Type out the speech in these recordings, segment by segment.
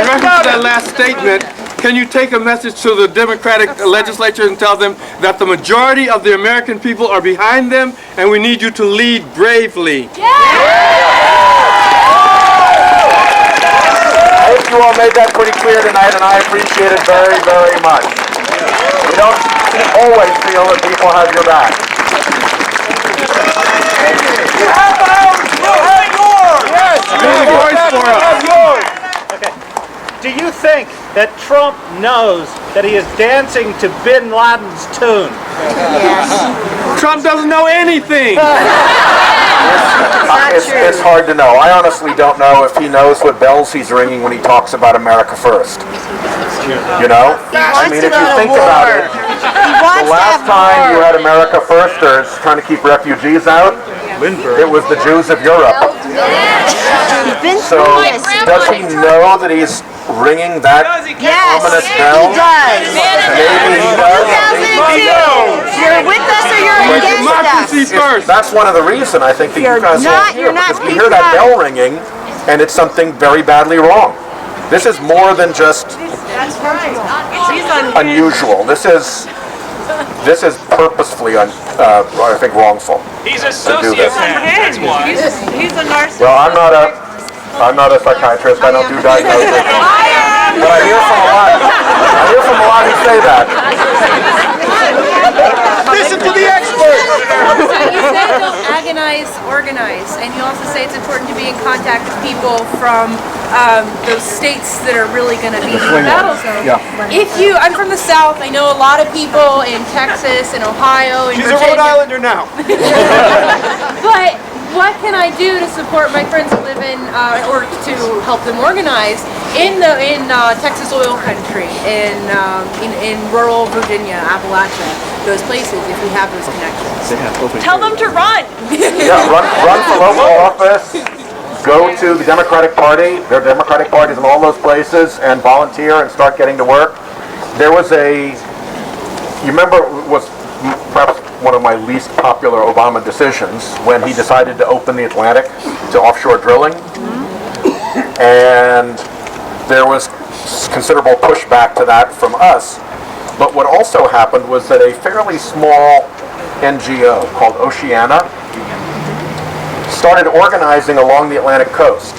reference to that last statement, can you take a message to the Democratic legislature and tell them that the majority of the American people are behind them and we need you to lead bravely? I hope you all made that pretty clear tonight, and I appreciate it very, very much. We don't always feel that people have your back. You have ours, we'll have yours! Yes, We'll have yours! Okay. Do you think that Trump knows that he is dancing to Bin Laden's tune? Yes. Trump doesn't know anything! It's hard to know. I honestly don't know if he knows what bells he's ringing when he talks about America first. You know? I mean, if you think about it, the last time you had America firsters trying to keep refugees out, it was the Jews of Europe. So, does he know that he's ringing that ominous bell? He does. Maybe he does. You're with us or you're against us. First. That's one of the reasons I think that you guys won't hear, because we hear that bell ringing, and it's something very badly wrong. This is more than just unusual. This is purposefully, I think, wrongful. He's a sociopath. That's why. He's a narcissist. Well, I'm not a psychiatrist. I don't do diagnosis. But I hear from a lot who say that. Listen to the experts. So you say don't agonize, organize, and you also say it's important to be in contact with people from those states that are really going to be in the battle zone. Yeah. I'm from the South. I know a lot of people in Texas and Ohio and Virginia. She's a Rhode Islander now. But what can I do to support my friends who live in, or to help them organize in Texas oil country, in rural Virginia, Appalachia, those places, if we have those connections? Tell them to run. Yeah, run for local office. Go to the Democratic Party. There are Democratic parties in all those places, and volunteer and start getting to work. There was you remember, it was perhaps one of my least popular Obama decisions when he decided to open the Atlantic to offshore drilling. And there was considerable pushback to that from us. But what also happened was that a fairly small NGO called Oceana started organizing along the Atlantic coast.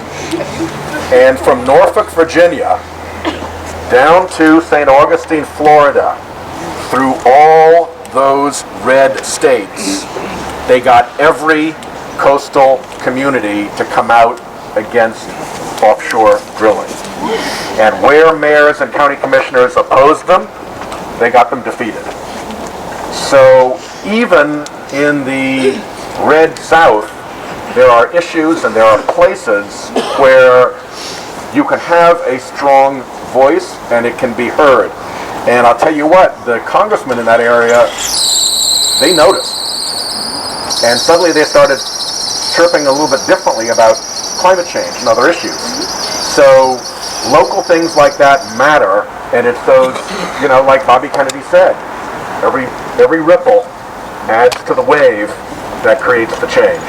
And from Norfolk, Virginia, down to St. Augustine, Florida, through all those red states, they got every coastal community to come out against offshore drilling. And where mayors and county commissioners opposed them, they got them defeated. So even in the red South, there are issues and there are places where you can have a strong voice and it can be heard. And I'll tell you what, the congressmen in that area, they noticed. And suddenly they started chirping a little bit differently about climate change and other issues. So local things like that matter, and it's those, like Bobby Kennedy said, every ripple adds to the wave that creates the change.